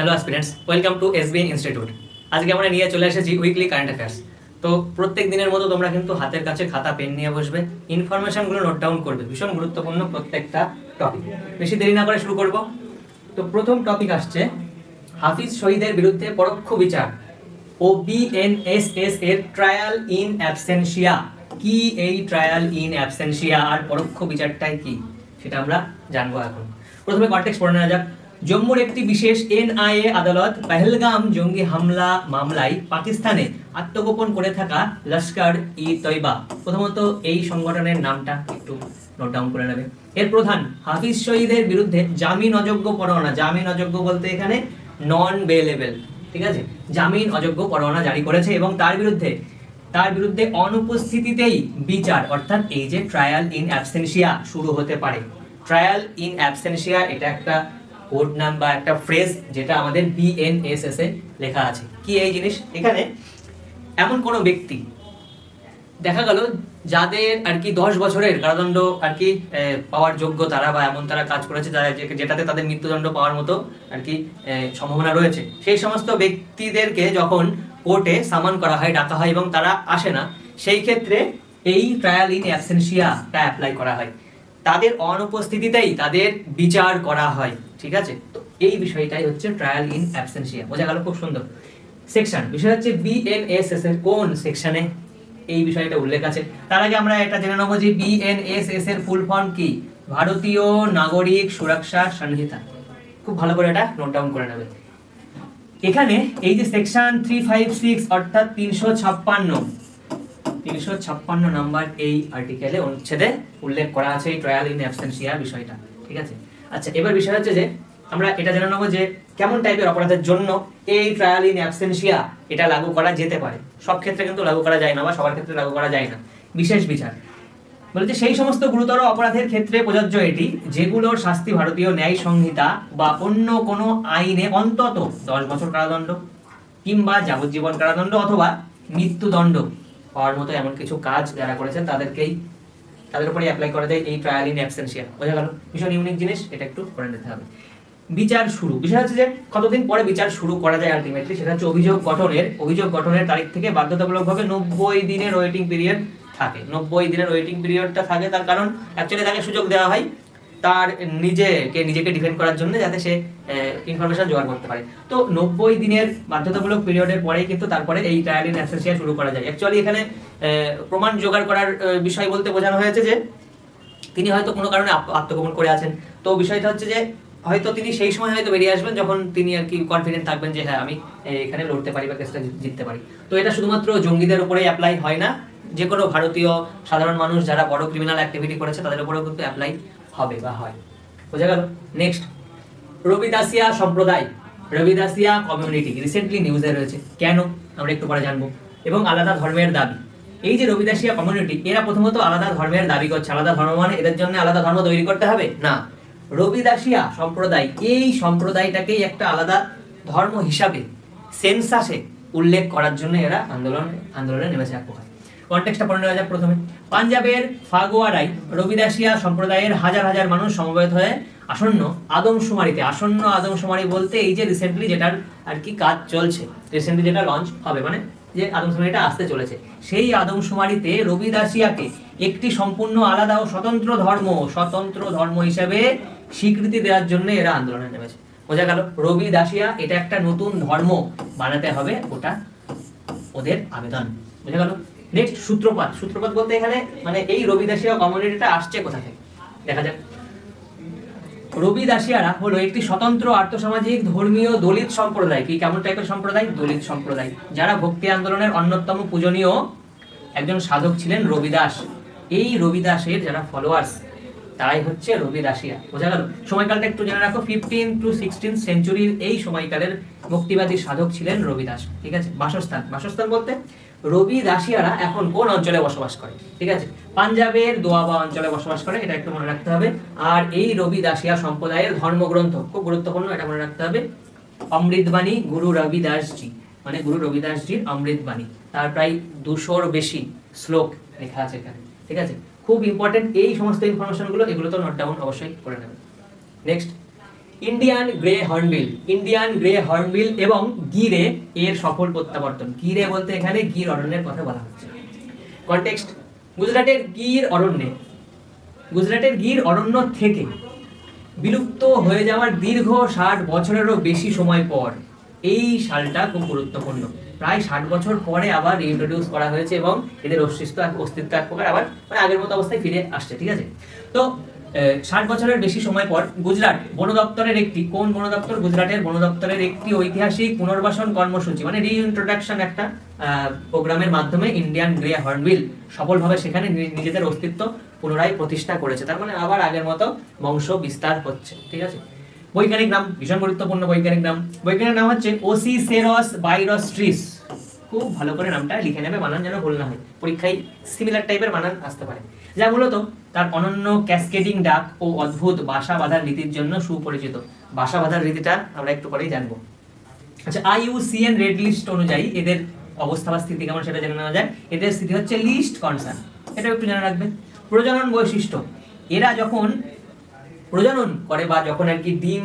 Hello aspirants, welcome to SBN institute. আজকে আমরা নিয়ে চলে এসেছি উইকলি কারেন্ট অ্যাফেয়ার্স। তো প্রত্যেক দিনের মতো তোমরা কিন্তু হাতের কাছে খাতা পেন নিয়ে বসবে, ইনফরমেশনগুলো নোট ডাউন করবে, ভীষণ গুরুত্বপূর্ণ প্রত্যেকটা টপিক। বেশি দেরি না করে শুরু করব। তো প্রথম টপিক আসছে হাফিজ শহীদের বিরুদ্ধে পরোক্ষ বিচার ও বিএনএসএস এর ট্রায়াল ইন অ্যাবসেন্সিয়া। কি এই ট্রায়াল ইন অ্যাবসেন্সিয়া আর পরোক্ষ বিচারটাই কি সেটা আমরা জানবো এখন। প্রথমে কনটেক্সট পড়ে নেওয়া যাক। জম্মুর একটি বিশেষ এনআইএ আদালত পহেলগাম জঙ্গি হামলা মামলায় পাকিস্তানে আত্মগোপন করে থাকা লস্কর ই তৈবা, প্রথমত এই সংগঠনের নামটা একটু নোট ডাউন করে নেবে। এর প্রধান হাফিজ শহীদের বিরুদ্ধে জামিন অযোগ্য পরোয়ানা, জামিন অযোগ্য বলতে এখানে নন বেলেবল, ঠিক আছে, জামিন অযোগ্য পরোয়ানা জারি করেছে এবং তার বিরুদ্ধে অনুপস্থিতিতেই বিচার, অর্থাৎ এই যে ট্রায়াল ইন অ্যাবসেন্সিয়া শুরু হতে পারে। ট্রায়াল ইন অ্যাবসেন্সিয়া এটা একটা কোড নাম বা একটা ফ্রেজ যেটা আমাদের বিএনএসএস এ লেখা আছে। কি এই জিনিস? এখানে এমন কোনো ব্যক্তি দেখা গেল যাদের আর কি 10 বছরের কারাদণ্ড আর কি পাওয়ার যোগ্য তারা, বা এমন তারা কাজ করেছে যেটাতে তাদের মৃত্যুদণ্ড পাওয়ার মতো আর কি সম্ভাবনা রয়েছে, সেই সমস্ত ব্যক্তিদেরকে যখন কোর্টে সামান করা হয়, ডাকা হয় এবং তারা আসে না, সেই ক্ষেত্রে এই ট্রায়াল ইন অ্যাবসেন্সিয়াটা অ্যাপ্লাই করা হয়। তাদের অনুপস্থিতিতেই তাদের বিচার করা হয়, ঠিক আছে। তো এই বিষয়টাই হচ্ছে ট্রায়াল ইন অ্যাবসেন্সিয়া। বোঝা গেল? খুব সুন্দর। সেকশন, বিষয় হচ্ছে বিএনএসএস এর কোন সেকশনে এই বিষয়টা উল্লেখ আছে। তার আগে আমরা এটা জেনে নেবো যে বিএনএসএস এর ফুল ফর্ম কি। ভারতীয় নাগরিক সুরক্ষা সংহিতা। খুব ভালো করে এটা নোট ডাউন করে নেবে। এখানে এই যে সেকশন 356 অর্থাৎ 356 নাম্বার এই আর্টিকেলে অনুচ্ছেদে উল্লেখ করা আছে এই ট্রায়াল ইন অ্যাবসেন্সিয়া বিষয়টা, ঠিক আছে। আচ্ছা, এবার বিষয় হচ্ছে যে আমরা এটা জেনে নেবো যে কেমন টাইপের অপরাধের জন্য এই ট্রায়াল ইন অ্যাবসেন্সিয়া এটা লাগু করা যেতে পারে। সব ক্ষেত্রে কিন্তু লাগু করা যায় না, বা সবার ক্ষেত্রে লাগু করা যায় না। বিশেষ বিচার বলতে সেই সমস্ত গুরুতর অপরাধের ক্ষেত্রে প্রযোজ্য এটি যেগুলোর শাস্তি ভারতীয় ন্যায় সংহিতা বা অন্য কোনো আইনে অন্তত 10 বছর কারাদণ্ড কিংবা যাবজ্জীবন কারাদণ্ড অথবা মৃত্যুদণ্ড পাওয়ার মতো এমন কিছু কাজ যারা করেছেন তাদের উপরে অ্যাপ্লাই করা যায় এই ট্রায়াল ইন অ্যাবসেন্সিয়া। বোঝা গেল? ভীষণ ইউনিক জিনিস, এটা একটু করে নিতে হবে। বিচার শুরু, বিষয় হচ্ছে যে কতদিন পরে বিচার শুরু করা যায় আলটিমেটলি, সেটা হচ্ছে অভিযোগ গঠনের তারিখ থেকে বাধ্যতামূলকভাবে 90 দিনের ওয়েটিং পিরিয়ড থাকে। 90 দিনের ওয়েটিং পিরিয়ডটা থাকে, তার কারণ অ্যাকচুয়ালি তাকে সুযোগ দেওয়া হয় তার নিজেকে ডিফেন্ড করার জন্য, যাতে সে ইনফরমেশন জোগাড় করতে পারে। তো 90 দিনের বাধ্যতামূলক পিরিয়ডের পরেই কিন্তু তারপরে এই ট্রায়াল ইন অ্যাবসেন্সিয়া শুরু করা যায়। অ্যাকচুয়ালি এখানে প্রমাণ জোগাড় করার বিষয় বলতে বোঝানো হয়েছে যে তিনি হয়তো কোনো কারণে আত্মগোপন করে আছেন। তো বিষয়টা হচ্ছে যে হয়তো তিনি সেই সময় হয়তো বেরিয়ে আসবেন যখন তিনি আর কি কনফিডেন্ট থাকবেন যে হ্যাঁ আমি এখানে লড়তে পারি বা কেসটা জিততে পারি। তো এটা শুধুমাত্র জঙ্গিদের উপরেই অ্যাপ্লাই হয় না, যে কোনো ভারতীয় সাধারণ মানুষ যারা বড় ক্রিমিনাল অ্যাক্টিভিটি করেছে তাদের উপরেও কিন্তু অ্যাপ্লাই হবে বা হয়। বোঝা গেল? নেক্সট, রবিদাসিয়া সম্প্রদায়, রবিদাসিয়া কমিউনিটি রিসেন্টলি নিউজে রয়েছে। কেন আমরা একটু পরে জানবো। এবং আলাদা ধর্মের দাবি। এই যে রবিদাসিয়া কমিউনিটি, এরা প্রথমত আলাদা ধর্মের দাবি করছে। আলাদা ধর্ম মানে এদের জন্য আলাদা ধর্ম তৈরি করতে হবে না। রবিদাসিয়া সম্প্রদায়, এই সম্প্রদায়টাকেই একটা আলাদা ধর্ম হিসাবে সেন্সাসে উল্লেখ করার জন্য এরা আন্দোলনে নেমেছে এক প্রকার। কনটেক্সটটা পড়ে নেওয়া যাক। প্রথমে পাঞ্জাবের ফাগোয়ারায় রবিদাসিয়া সম্প্রদায়ের হাজার হাজার মানুষ সমবেত হয়ে আসন্ন আদমশুমারি বলতে এই যে রিসেন্টলি যেটার আর কি কাজ চলছে, রিসেন্টলি যেটা লঞ্চ হবে, মানে যে আদমশুমারিটা আসতে চলেছে, সেই আদমশুমারিতে রবিদাসিয়াকে একটি সম্পূর্ণ আলাদা ও স্বতন্ত্র ধর্ম হিসেবে স্বীকৃতি দেওয়ার জন্য এরা আন্দোলনে নেমেছে। বোঝা গেল? রবিদাসিয়া এটা একটা নতুন ধর্ম বানাতে হবে, ওটা ওদের আবেদন। বোঝা গেল? নেক্সট, সূত্রপাত বলতে এখানে মানে এই রবিদাসিয়া কমিউনিটিটা আসছে কোথা থেকে দেখা যাক। রবিদাসিয়ারা হলো একটি স্বতন্ত্র আর্থসামাজিক ধর্মীয় দলিত সম্প্রদায়। কি কেমন টাইপের সম্প্রদায়? দলিত সম্প্রদায়, যারা ভক্তি আন্দোলনের অন্যতম পূজনীয় একজন সাধক ছিলেন রবিদাস। এই রবিদাসের যারা ফলোয়ার্স তারাই হচ্ছে রবিদাসিয়া। বোঝা গেল? সময়কালটা একটু জেনে রাখো। 15 to 16 সেঞ্চুরির এই সময়কালের মুক্তিবাদী সাধক ছিলেন রবিদাস, ঠিক আছে। বাসস্থান বলতে রবিদাসিয়ারা এখন কোন অঞ্চলে বসবাস করে, ঠিক আছে, পাঞ্জাবের দোয়াবা অঞ্চলে বসবাস করে, এটা একটু মনে রাখতে হবে। আর এই রবিদাসিয়া সম্প্রদায়ের ধর্মগ্রন্থ খুব গুরুত্বপূর্ণ, এটা মনে রাখতে হবে, অমৃতবাণী গুরু রবিদাসজি, মানে গুরু রবিদাসজির অমৃতবাণী। তার প্রায় 200-র বেশি শ্লোক লেখা আছে এখানে, ঠিক আছে। খুব ইম্পর্টেন্ট এই সমস্ত ইনফরমেশনগুলো, এগুলো তো নোট ডাউন অবশ্যই করে নেবেন। নেক্সট, ইন্ডিয়ান গ্রে হর্নবিল এবং গিরে এর সফল প্রত্যাবর্তন। গিরে বলতে এখানে গির অরণ্যের কথা বলা হচ্ছে। কনটেক্সট, গুজরাটের গির অরণ্য থেকে বিলুপ্ত হয়ে যাওয়ার দীর্ঘ 60 বছরেরও বেশি সময় পর, এই সালটা খুব গুরুত্বপূর্ণ, প্রায় 60 বছর পরে আবার রিইন্ট্রোডিউস করা হয়েছে এবং এদের অস্তিত্ব এক প্রকার আবার মানে আগের মতো অবস্থায় ফিরে আসছে। ঠিক আছে, তো 60 বছরের বেশি সময় পর গুজরাট বন দপ্তরের একটি গুজরাটের বন দপ্তরের একটি ঐতিহাসিক পুনর্বাসন কর্মসূচি মানে রিইন্ট্রোডাকশন একটা প্রোগ্রামের মাধ্যমে ইন্ডিয়ান গ্রে হর্নবিল সফলভাবে সেখানে নিজেদের অস্তিত্ব পুনরায় প্রতিষ্ঠা করেছে। তার মানে আবার আগের মতো বংশ বিস্তার হচ্ছে। ঠিক আছে, বৈজ্ঞানিক নাম ভীষণ গুরুত্বপূর্ণ। বৈজ্ঞানিক নাম হচ্ছে ওসিসেরস বাইরস্ট্রিস। খুব ভালো করে নামটা লিখে নেবে, বানান যেন ভুল না হয়, পরীক্ষায় সিমিলার টাইপের বানান আসতে পারে। যা মূলত তার অনন্য ক্যাসকেডিং ডাক ও অদ্ভুত বাসা বাঁধার রীতির জন্য সুপরিচিত। বাসা বাঁধার রীতিটা আমরা একটু পরেই জানবো। আচ্ছা, IUCN রেড লিস্ট অনুযায়ী এদের অবস্থা বা স্থিতি কেমন সেটা জেনে নেওয়া যায়। এদের স্থিতি হচ্ছে লিস্ট কনসার্ন, এটা একটু জেনে রাখবেন। প্রজনন বৈশিষ্ট্য, এরা যখন প্রজনন করে বা যখন আর কি ডিম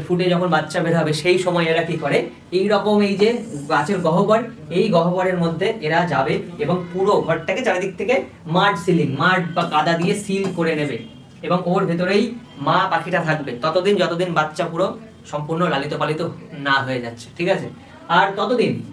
ফুটে যখন বাচ্চা বের হবে সেই সময় এরা কি করে, এই রকম এই যে গাছের গহ্বর, এই গহ্বরের মধ্যে এরা যাবে এবং পুরো ঘরটাকে চারিদিক থেকে মাড বা কাদা দিয়ে সিল করে নেবে এবং ওর ভেতরেই মা পাখিটা থাকবে ততদিন যতদিন বাচ্চা পুরো সম্পূর্ণ লালিত পালিত না হয়ে যাচ্ছে। ঠিক আছে, আর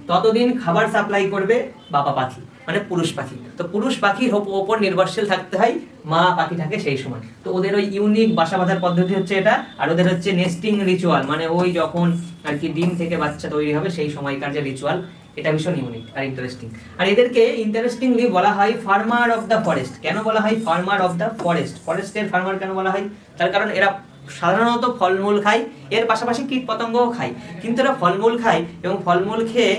ততদিন খাবার সাপ্লাই করবে বাবা পাখি মানে পুরুষ পাখি। তো পুরুষ পাখির ওপর নির্ভরশীল থাকতে হয় মা পাখিটাকে সেই সময়। তো ওদের ওই ইউনিক বাসা বাঁধার পদ্ধতি হচ্ছে এটা, আর ওদের হচ্ছে নেস্টিং রিচুয়াল মানে ওই যখন আর কি ডিম থেকে বাচ্চা তৈরি হবে সেই সময়কার যে রিচুয়াল, এটা ভীষণ ইউনিক আর ইন্টারেস্টিং। আর এদেরকে ইন্টারেস্টিংলি বলা হয় ফার্মার অফ দ্য ফরেস্ট। কেন বলা হয় ফার্মার অফ দ্য ফরেস্ট? ফরেস্টের ফার্মার কেন বলা হয়? তার কারণ এরা সাধারণত ফলমূল খায়, এর পাশাপাশি কীট পতঙ্গও খায়, কিন্তু এরা ফলমূল খায় এবং ফলমূল খেয়ে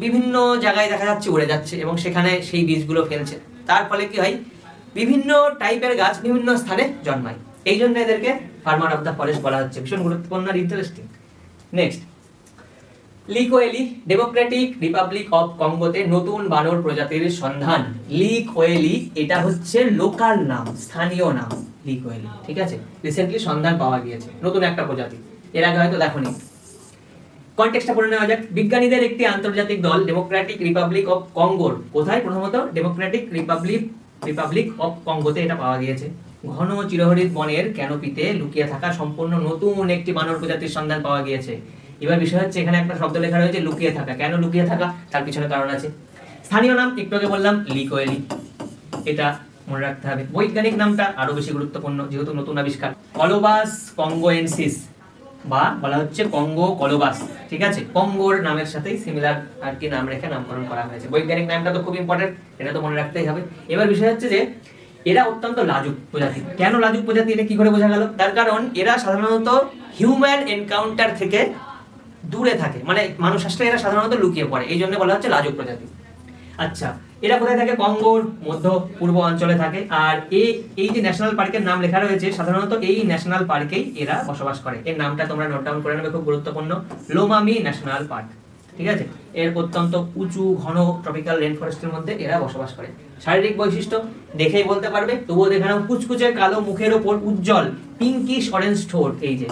বিভিন্ন জায়গায় দেখা যাচ্ছে উড়ে যাচ্ছে এবং সেখানে সেই বীজগুলো ফেলছে। তার ফলে কি হয়, বিভিন্ন টাইপের গাছ বিভিন্ন স্থানে জন্মায়, এই জন্য এদেরকে ফার্মার অফ দ্য ফরেস্ট বলা হচ্ছে। ভীষণ গুরুত্বপূর্ণ আর ইন্টারেস্টিং। নেক্সট, লিকোয়েলি, ডেমোক্রেটিক রিপাবলিক অফ কঙ্গোতে নতুন বানর প্রজাতির সন্ধান। লিকোয়েলি এটা হচ্ছে লোকাল নাম, স্থানীয় নাম লিকোয়েলি। ঠিক আছে, রিসেন্টলি সন্ধান পাওয়া গিয়েছে নতুন একটা প্রজাতি, এর আগে হয়তো দেখোনি। কনটেক্সটটা পড়ে নেওয়া যাক। বিজ্ঞানীদের একটি আন্তর্জাতিক দল ডেমোক্রেটিক রিপাবলিক অফ কঙ্গোর, কোথায়? প্রথমত ডেমোক্রেটিক রিপাবলিক অফ কঙ্গোতে এটা পাওয়া গিয়েছে। ঘন চিরহরিৎ বনের ক্যানোপিতে লুকিয়ে থাকা সম্পূর্ণ নতুন একটি বানর প্রজাতির সন্ধান পাওয়া গিয়েছে। এবার বিষয় হচ্ছে এখানে একটা শব্দ লেখা রয়েছে লুকিয়ে থাকা। কেন লুকিয়ে থাকা? তার পিছনে কারণ আছে। স্থানীয় নাম একটু আগে বললাম লিকোয়েলি, এটা মনে রাখতে হবে। বৈজ্ঞানিক নামটা আরো বেশি গুরুত্বপূর্ণ যেহেতু নতুন আবিষ্কার, কলোবাস কঙ্গোয়েন্সিস বা বলা হচ্ছে কঙ্গো কলোবাস। ঠিক আছে, কঙ্গোর নামের সাথে সিমিলার আর কি নাম রেখে নামকরণ করা হয়েছে। বৈজ্ঞানিক নামটা তো খুব ইম্পর্টেন্ট, এটা তো মনে রাখতেই হবে। এবার বিষয় হচ্ছে যে এরা অত্যন্ত লাজুক প্রজাতি। কেন লাজুক প্রজাতি এটা কি করে বোঝা গেল? তার কারণ এরা সাধারণত হিউম্যান এনকাউন্টার থেকে দূরে থাকে, মানে মানুষ আসলে এরা সাধারণত লুকিয়ে পড়ে, এই জন্য বলা হচ্ছে লাজুক প্রজাতি। আচ্ছা, এরা কোথায় থাকে? কঙ্গোর মধ্য পূর্ব অঞ্চলে থাকে। আর এই যে ন্যাশনাল পার্কের নাম লেখা রয়েছে সাধারণত এই ন্যাশনাল পার্কেই এরা বসবাস করে। এর নামটা তোমরা নোট ডাউন করে নেবে, খুব গুরুত্বপূর্ণ, লোমামি ন্যাশনাল পার্ক। ঠিক আছে, এর অত্যন্ত উঁচু ঘন ট্রপিক্যাল রেন ফরেস্টের মধ্যে এরা বসবাস করে। শারীরিক বৈশিষ্ট্য দেখেই বলতে পারবে, তবুও দেখে নাও। কুচকুচে কালো মুখের ওপর উজ্জ্বল পিঙ্কিশ অরেঞ্জ ঠোঁট, এই যে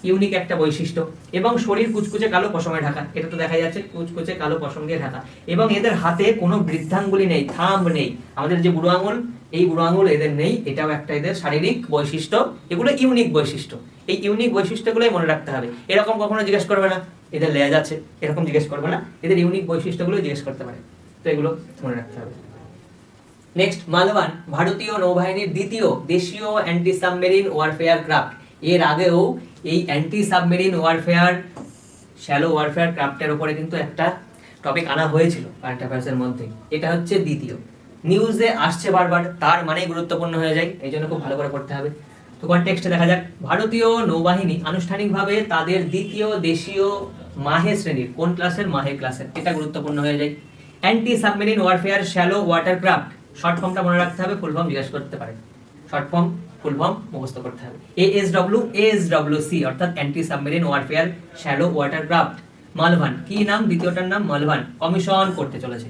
ইউনিক একটা বৈশিষ্ট্য, এবং শরীর কুচকুচে কালো পশমে ঢাকা, এটা তো দেখা যাচ্ছে কুচকুচে কালো পশম দিয়ে ঢাকা। এবং এদের হাতে কোনো বৃদ্ধাঙ্গুলি নেই, থাম্ব নেই, আমাদের যে বুড়ো আঙুল, এই বুড়ো আঙুল এদের নেই, এটাও একটা এদের শারীরিক বৈশিষ্ট্য। এগুলো ইউনিক বৈশিষ্ট্য, এই ইউনিক বৈশিষ্ট্যগুলোই মনে রাখতে হবে। এরকম কখনো জিজ্ঞেস করবে না এদের লেজ আছে, এরকম জিজ্ঞেস করবে না, এদের ইউনিক বৈশিষ্ট্যগুলো জিজ্ঞেস করতে পারে, তো এগুলো মনে রাখতে হবে। নেক্সট, মালবান ভারতীয় নৌবাহিনীর দ্বিতীয় দেশীয় অ্যান্টি সাবমেরিন ওয়ারফেয়ার ক্রাফট। এর আগেও এই anti submarine warfare, shallow warfare ক্রাফটের উপরে কিন্তু একটা টপিক আনা হয়েছিল কারেন্ট অ্যাফেয়ার্সের মধ্যে। এটা হচ্ছে দ্বিতীয়, নিউজে আসছে বারবার, তার মানেই গুরুত্বপূর্ণ হয়ে যায়, এই জন্য খুব ভালো করে পড়তে হবে। তো কনটেক্সটে দেখা যাক, ভারতীয় নৌবাহিনী আনুষ্ঠানিকভাবে তাদের দ্বিতীয় দেশীয় মাহে শ্রেণীর, কোন ক্লাসের? মাহে ক্লাসের, এটা গুরুত্বপূর্ণ হয়ে যায়। Anti submarine warfare shallow water craft, short ফর্মটা মনে রাখতে হবে, ফুল ফর্ম জিজ্ঞেস করতে পারে, শর্ট ফর্ম ফুল ফর্ম মুখস্থ করতে হবে। ASWC অর্থাৎ anti submarine warfare shallow water craft. Malvan, কি নাম? দ্বিতীয়টার নাম মালভান, কমিশন করতে চলেছে।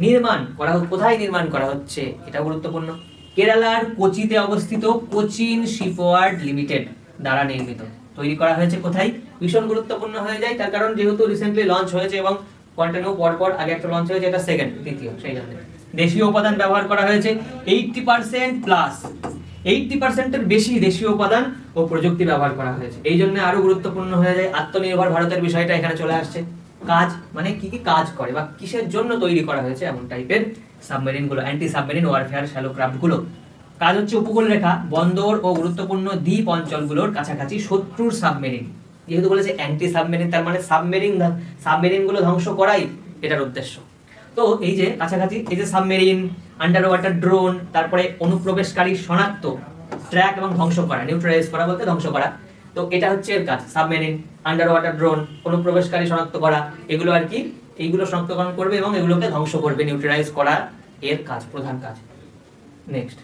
নির্মাণ করা, কোথায় নির্মাণ করা হচ্ছে এটা গুরুত্বপূর্ণ, কেরালার কোচিতে অবস্থিত কোচিন শিপওয়ার্ড লিমিটেড দ্বারা নির্মিত। তৈরি করা হয়েছে কোথায়, ভীষণ গুরুত্বপূর্ণ হয়ে যায়, তার কারণ যেহেতু রিসেন্টলি লঞ্চ হয়েছে এবং কন্টিনিউ পর আগে একটা লঞ্চ হয়েছে, এটা সেকেন্ড, দ্বিতীয়, সেই জন্য দেশীয় উপাদান ব্যবহার করা হয়েছে 80% প্লাস, 80% এর বেশি দেশীয় উপাদান ও প্রযুক্তি ব্যবহার করা হয়েছে। এই জন্য আরো গুরুত্বপূর্ণ হয়ে যায় আত্মনির্ভর ভারতের বিষয়টা এখানে চলে আসছে। কাজ মানে কি কি কাজ করে বা কিসের জন্য তৈরি করা হয়েছে এমন টাইপের সাবমেরিন গুলো, anti submarine warfare shallow craft গুলো। কাজ হচ্ছে উপকূল রেখা, বন্দর ও গুরুত্বপূর্ণ দ্বীপ অঞ্চলগুলোর কাছাকাছি শত্রুর সাবমেরিন, যেহেতু বলেছে অ্যান্টি সাবমেরিন তার মানে সাবমেরিন গুলো ধ্বংস করাই এটার উদ্দেশ্য। তো এই যে কাছাকাছি এই যে সাবমেরিন, আন্ডার ওয়াটার ড্রোন, তারপরে অনুপ্রবেশকারী শনাক্ত, ট্র্যাক এবং ধ্বংস করা, নিউট্রালাইজ করা বলতে ধ্বংস করা। তো এটা হচ্ছে এর কাজ, সাবমেরিন, আন্ডার ওয়াটার ড্রোন, অনুপ্রবেশকারী শনাক্ত করা, এগুলো আর কি, এইগুলো শনাক্তকরণ করবে এবং এগুলোকে ধ্বংস করবে, নিউট্রালাইজ করা এর কাজ, প্রধান কাজ। নেক্সট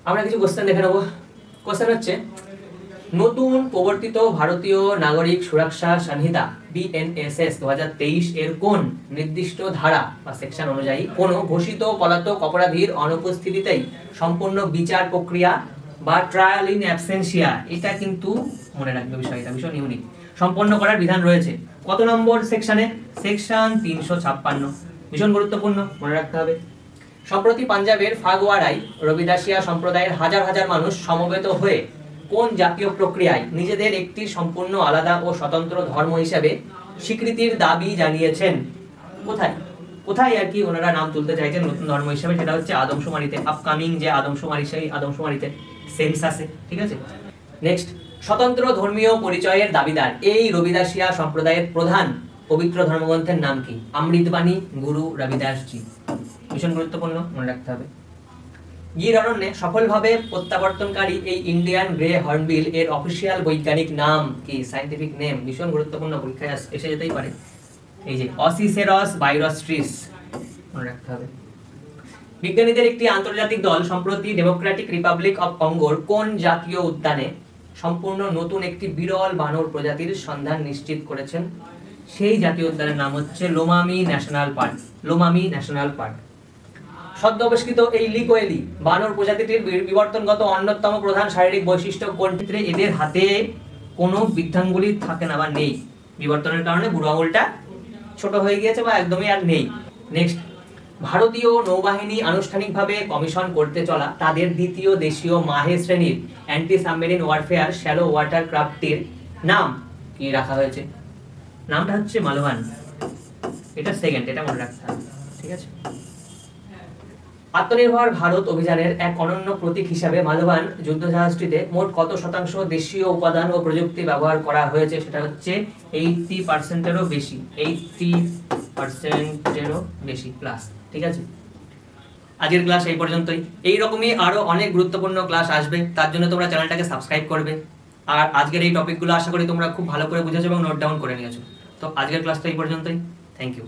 আমরা কিছু কোশ্চেন দেখে নেবো। কোশ্চেন হচ্ছে নতুন প্রবর্তিত ভারতীয় নাগরিক সুরক্ষা সংহিতা BNSS 2023 এর কোন নির্দিষ্ট ধারা বা সেকশন অনুযায়ী কোন ঘোষিত পলাতক অপরাধীর অনুপস্থিতিতেই সম্পূর্ণ বিচার প্রক্রিয়া বা ট্রায়াল ইন অ্যাবসেন্সিয়া, এটা কিন্তু মনে রাখবে বিষয়টা, ভীষণ ইউনিক, সম্পন্ন করার বিধান রয়েছে। কত নম্বর সেকশনে? সেকশন 356, ভীষণ গুরুত্বপূর্ণ, মনে রাখতে হবে। সম্প্রতি পাঞ্জাবের ফাগওয়ারায় রবিদাসিয়া সম্প্রদায়ের হাজার হাজার মানুষ সমবেত হয়ে কোন জাতীয় প্রক্রিয়ায় নিজেদের একটি সম্পূর্ণ আলাদা ও স্বতন্ত্র ধর্ম হিসাবে স্বীকৃতির দাবি জানিয়েছেন? কোথায় কোথায় আর কি ওনারা নাম তুলতে চাইছেন নতুন ধর্ম হিসাবে? সেটা হচ্ছে আদমশুমারিতে, আপকামিং যে আদমশুমারি, সেই আদমশুমারিতে, সেন্সাসে, ঠিক আছে। নেক্সট, স্বতন্ত্র ধর্মীয় পরিচয়ের দাবিদার এই রবিদাসিয়া সম্প্রদায়ের প্রধান পবিত্র ধর্মগ্রন্থের নাম কি? অমৃতবাণী, গুরু রবিদাসজি, ভীষণ গুরুত্বপূর্ণ, মনে রাখতে হবে। গির অরণ্যে সফলভাবে প্রত্যাবর্তনকারী এই ইন্ডিয়ান গ্রে হর্নবিল এর অফিসিয়াল বৈজ্ঞানিক নাম কি? সায়েন্টিফিক নেম, ভীষণ গুরুত্বপূর্ণ, পরীক্ষায় এসে যেতেই পারে। এই যে অসিসেরস বাইরস্ট্রিস, মনে রাখতে হবে। বিজ্ঞানীদের একটি আন্তর্জাতিক দল সম্প্রতি ডেমোক্রেটিক রিপাবলিক অফ কঙ্গোর কোন জাতীয় উদ্যানে সম্পূর্ণ নতুন একটি বিরল বানর প্রজাতির সন্ধান নিশ্চিত করেছেন? সেই জাতীয় উদ্যানের নাম হচ্ছে লোমামি ন্যাশনাল পার্ক, লোমামি ন্যাশনাল পার্ক। সদ্য আবিষ্কৃত এই লিকোয়েলি বানর প্রজাতিটির বিবর্তনগত অন্যতম প্রধান শারীরিক বৈশিষ্ট্য কোনটি? এদের হাতে কোনো বৃদ্ধাঙ্গুলি থাকে না বা নেই, বিবর্তনের কারণে বুড়ো আঙুলটা ছোট হয়ে গিয়েছে বা একদমই আর নেই। নেক্সট, ভারতীয় নৌবাহিনী আনুষ্ঠানিকভাবে কমিশন করতে চলা তাদের দ্বিতীয় দেশীয় মাহে শ্রেণীর anti submarine warfare shallow water ক্রাফটের নাম কি রাখা হয়েছে? নামটা হচ্ছে মালওয়ান, এটা সেকেন্ড, এটা মনে রাখতে হবে, ঠিক আছে। আত্মনির্ভর ভারত অভিযানের এক অনন্য প্রতীক হিসাবে মালওয়ান যুদ্ধজাহাজটিতে মোট কত শতাংশ দেশীয় উপাদান ও প্রযুক্তি ব্যবহার করা হয়েছে? সেটা হচ্ছে 80%-এরও বেশি, 80%-এরও বেশি প্লাস, ঠিক আছে। আজকের ক্লাস এই পর্যন্তই। এইরকমই আরো অনেক গুরুত্বপূর্ণ ক্লাস আসবে, তার জন্য তোমরা চ্যানেলটাকে সাবস্ক্রাইব করবে। আর আজকের এই টপিকগুলো আশা করি তোমরা খুব ভালো করে বুঝেছো এবং নোট ডাউন করে নিয়েছো। তো আজকের ক্লাসটা এই পর্যন্তই, থ্যাংক ইউ।